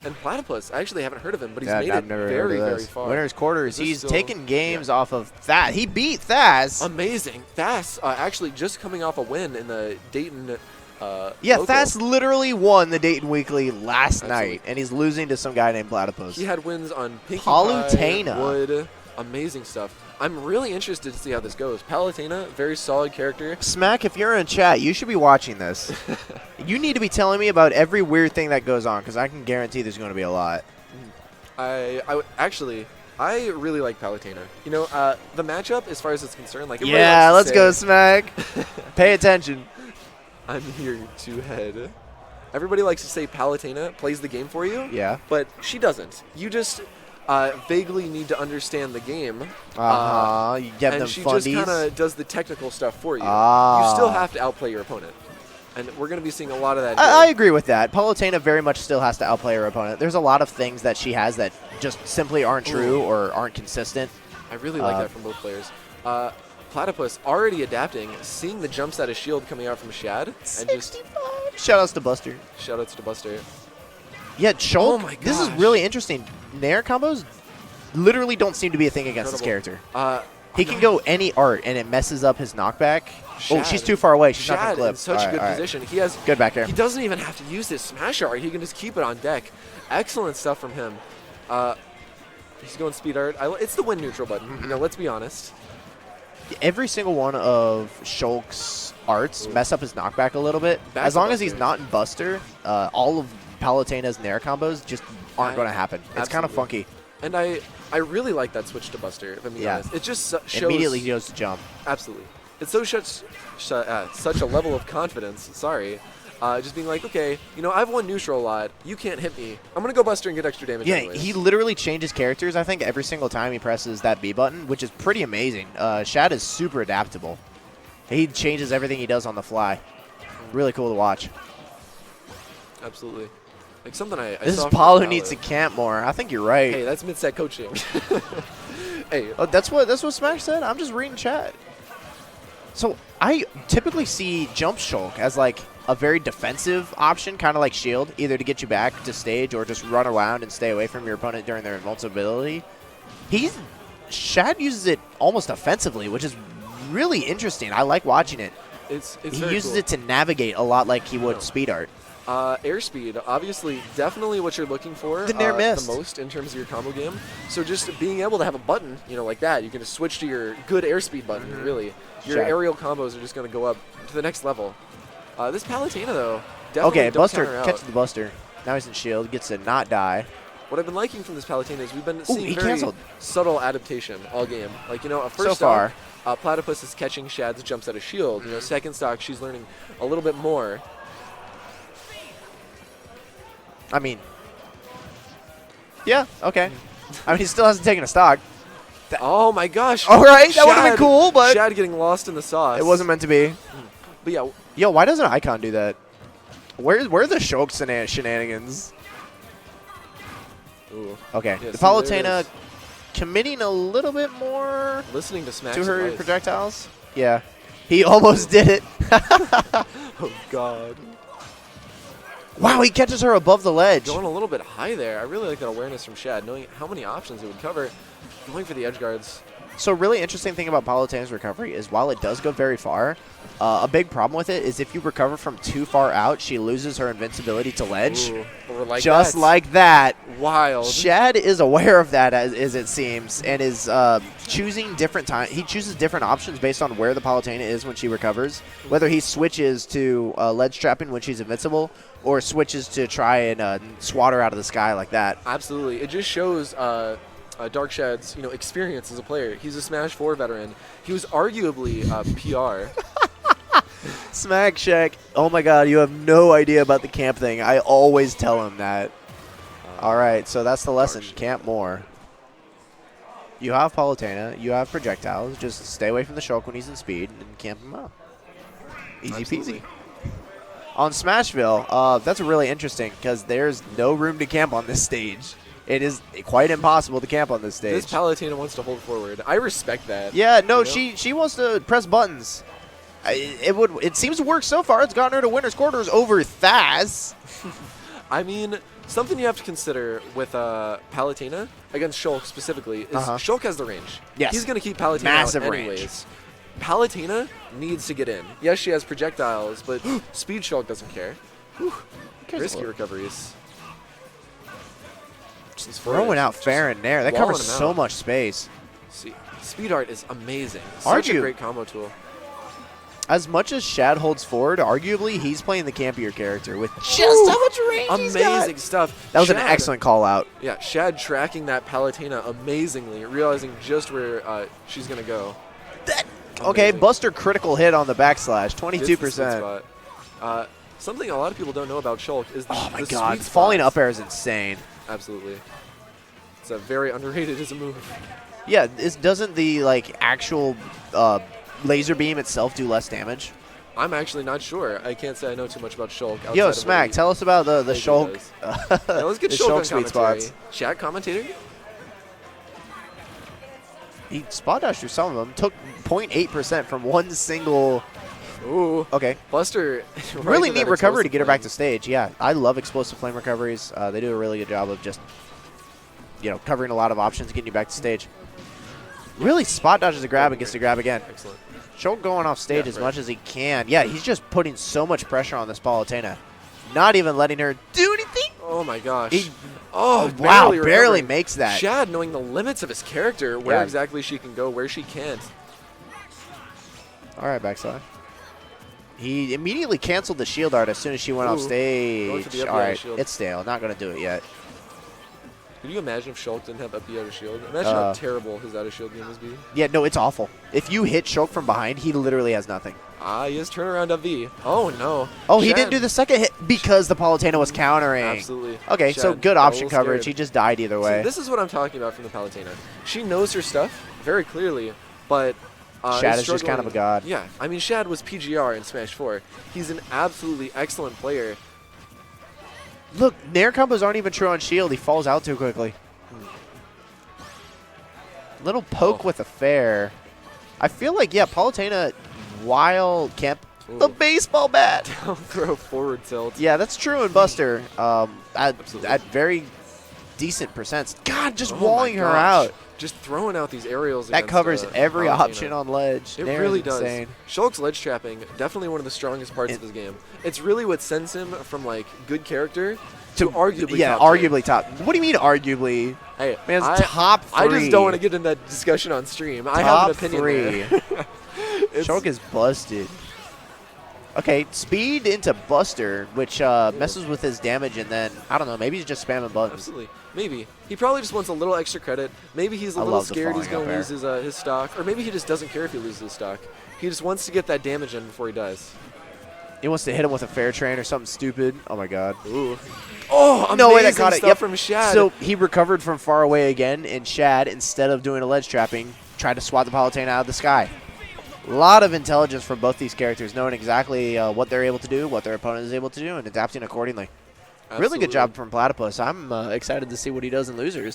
And Platypus, I actually haven't heard of him, but he's Yeah, made I've it never very, heard of very this. far. Winner's quarters. Is this He's still- taking games yeah. off of Thaz. He beat Thaz. Amazing. Thas actually just coming off a win in the Dayton Yeah, local. Thaz literally won the Dayton Weekly last Absolutely. night, and he's losing to some guy named Platypus. He had wins on Pinkie Palutena. Pie, Wood. Amazing stuff. I'm really interested to see how this goes. Palutena, very solid character. Smack, if you're in chat, you should be watching this. You need to be telling me about every weird thing that goes on, because I can guarantee there's going to be a lot. I really like Palutena. You know, the matchup, as far as it's concerned, like everybody Yeah, likes let's to go, say, Smack. Pay attention. I'm here to head. Everybody likes to say Palutena plays the game for you. Yeah. But she doesn't. You just vaguely need to understand the game. You get and them she fundies. just kind of does the technical stuff for you. Ah. You still have to outplay your opponent. And we're going to be seeing a lot of that. I here. agree with that. Palutena very much still has to outplay her opponent. There's a lot of things that she has that just simply aren't true or aren't consistent. I really like that from both players. Platypus already adapting, seeing the jumps out of shield coming out from Shad. And just Shoutouts to Buster. shoutouts to Buster. Yeah, Shulk. Oh my This is gosh. really interesting. Nair combos literally don't seem to be a thing against this Incredible. character. He can go any art, and it messes up his knockback. Oh, Shad. she's too far away. She's not going Shad to clip. in such All a good right, all right. position. He has Good back air. He doesn't even have to use his smash art. He can just keep it on deck. Excellent stuff from him. He's going speed art. It's the win neutral button. You know, let's be honest. Every single one of Shulk's arts mess up his knockback a little bit. Back As to long as he's Buster. not in Buster, all of Palutena's Nair combos just aren't going to happen. It's kind of Absolutely. funky. And I really like that switch to Buster, if I'm being honest. It just shows... Immediately he goes to jump. Absolutely. It's such a level of confidence, sorry. Just being like, okay, you know, I've won neutral a lot. You can't hit me. I'm going to go Buster and get extra damage Yeah, anyways. he literally changes characters, I think, every single time he presses that B button, which is pretty amazing. Shad is super adaptable. He changes everything he does on the fly. Really cool to watch. Absolutely. Like something I This is saw from Paul who Paolo. needs to camp more. I think you're right. Hey, that's mid-set coaching. Hey. Oh, that's what Smash said? I'm just reading chat. So I typically see Jump Shulk as like a very defensive option, kind of like Shield, either to get you back to stage or just run around and stay away from your opponent during their invincibility. Shad uses it almost offensively, which is really interesting. I like watching it. It's He very uses cool. it to navigate a lot like he would Speed Art. Airspeed, obviously, definitely what you're looking for The near miss. the most in terms of your combo game. So just being able to have a button, you know, like that, you can just switch to your good airspeed button, really. Your Shad. aerial combos are just going to go up to the next level. This Palutena, though, definitely Okay, don't Buster counter out. catches the Buster. Now he's in Shield, gets to not die. What I've been liking from this Palutena is we've been Ooh, seeing he very canceled. subtle adaptation all game. Like, you know, first far. stock, Platypus is catching Shad's jumps out of shield. You know, second stock, she's learning a little bit more. I mean, yeah, okay. I mean, he still hasn't taken a stock. Oh my gosh! All right, that would've been Shad- cool, but- Shad getting lost in the sauce. It wasn't meant to be. But yeah, Yo, why doesn't Icon do that? Where are the Shulk shenanigans? ooh, Okay, Yeah, the see, there Palutena it is. committing a little bit more listening to Smack's to her advice. projectiles. Yeah, he almost did it. Oh God, Wow, he catches her above the ledge. going a little bit high there. I really like that awareness from Shad, knowing how many options it would cover. Going for the edge guards. So really interesting thing about Palutena's recovery is while it does go very far, a big problem with it is if you recover from too far out, she loses her invincibility to ledge. Ooh, or like Just that. like that. Wild. Shad is aware of that, as it seems, and is choosing different time. He chooses different options based on where the Palutena is when she recovers. Whether he switches to ledge trapping when she's invincible, or switches to try and swat her out of the sky like that. Absolutely. It just shows Darkshad's experience as a player. He's a Smash 4 veteran. He was arguably PR. Smack Shack. Oh my God, you have no idea about the camp thing. I always tell him that. All right, so that's the lesson. Darkshad. Camp more. You have Palutena. You have projectiles. Just stay away from the Shulk when he's in speed and camp him out. Easy Absolutely. peasy. On Smashville, that's really interesting because there's no room to camp on this stage. It is quite impossible to camp on this stage. This Palutena wants to hold forward. I respect that. Yeah, no, You know? she wants to press buttons. It seems to work so far. It's gotten her to winner's quarters over Thaz. I mean, something you have to consider with Palutena against Shulk specifically is Shulk has the range. Yes. He's going to keep Palutena Massive out range. anyways. Palutena needs to get in. Yes, she has projectiles, but Speed Shulk doesn't care. Risky recoveries. Just throwing out fair and nair. That walling covers him so out. much space. See, Speed Art is amazing. Such a Argue- great combo tool. As much as Shad holds forward, arguably he's playing the campier character with just how much range he's got. Amazing stuff. That was an Shad- excellent call out. Yeah, Shad tracking that Palutena amazingly, realizing just where she's going to go. Okay, Amazing. Buster critical hit on the backslash, It's the sweet 22%. spot. Something a lot of people don't know about Shulk is the, Oh my the god, sweet falling spots. up air is insane. Absolutely. It's a very underrated as a move. Yeah, doesn't the like actual laser beam itself do less damage? I'm actually not sure. I can't say I know too much about Shulk. outside Yo, of Smack, what tell us about the he Shulk. does. Yeah, let's get the Shulk on sweet commentary. spots. Chat commentator? He spot dashed through some of them. Took 0.8% from one single. Ooh. Okay. Buster. right Really into neat that recovery to explosive get her back to flame. stage. Yeah, I love explosive flame recoveries. They do a really good job of just, covering a lot of options, getting you back to stage. Really spot dodges a grab and gets to grab again. Excellent. Shulk going off stage Yeah, as right. much as he can. Yeah, he's just putting so much pressure on this Palutena. Not even letting her do anything. Oh my gosh. He- oh, wow, barely recovering. makes that. Shad knowing the limits of his character, where Yeah. exactly she can go, where she can't. All right, backslash. He immediately canceled the shield art as soon as she went off Ooh, going stage. for the up All air right, shield. it's stale. Not going to do it yet. Could you imagine if Shulk didn't have up B out of shield? Imagine how terrible his out of shield game would be. Yeah, no, it's awful. If you hit Shulk from behind, he literally has nothing. He has turnaround up V. Oh no. Oh, he Shad- didn't do the second hit because the Palutena was countering. Absolutely. Okay, so Shad good got a option little coverage. He scared. just died either way. See, this is what I'm talking about from the Palutena. She knows her stuff very clearly, but Shad is just kind of a god. Yeah, I mean Shad was PGR in Smash 4. He's an absolutely excellent player. Look, Nair combos aren't even true on shield. He falls out too quickly. Little poke with a fair. I feel like, yeah, Palutena, while camp the Ooh. baseball bat. Down throw forward tilt. Yeah, that's true in Buster. Absolutely. At very decent percents. God, just Oh walling my her gosh. out. Just throwing out these aerials. That against, covers every Palutena. option on ledge. It Nair really is does. insane. Shulk's ledge trapping, definitely one of the strongest parts of his game. It's really what sends him from like good character to arguably yeah, top tier. arguably top. What do you mean arguably? Hey, Man's top three. I just don't want to get in that discussion on stream. I have an opinion there. It's- Shulk is busted. Okay, speed into Buster, which messes with his damage, and then, I don't know, maybe he's just spamming buttons. Absolutely. Maybe. He probably just wants a little extra credit. Maybe he's a I little love the scared he's falling going up to lose his stock. Or maybe he just doesn't care if he loses his stock. He just wants to get that damage in before he dies. He wants to hit him with a fair train or something stupid. Oh, my God. Ooh. Oh, amazing No way that caught it. stuff Yep. from Shad. So he recovered from far away again, and Shad, instead of doing a ledge trapping, tried to swat the Palutena out of the sky. A lot of intelligence from both these characters, knowing exactly what they're able to do, what their opponent is able to do, and adapting accordingly. Really Absolutely. good job from Platypus. I'm excited to see what he does in losers.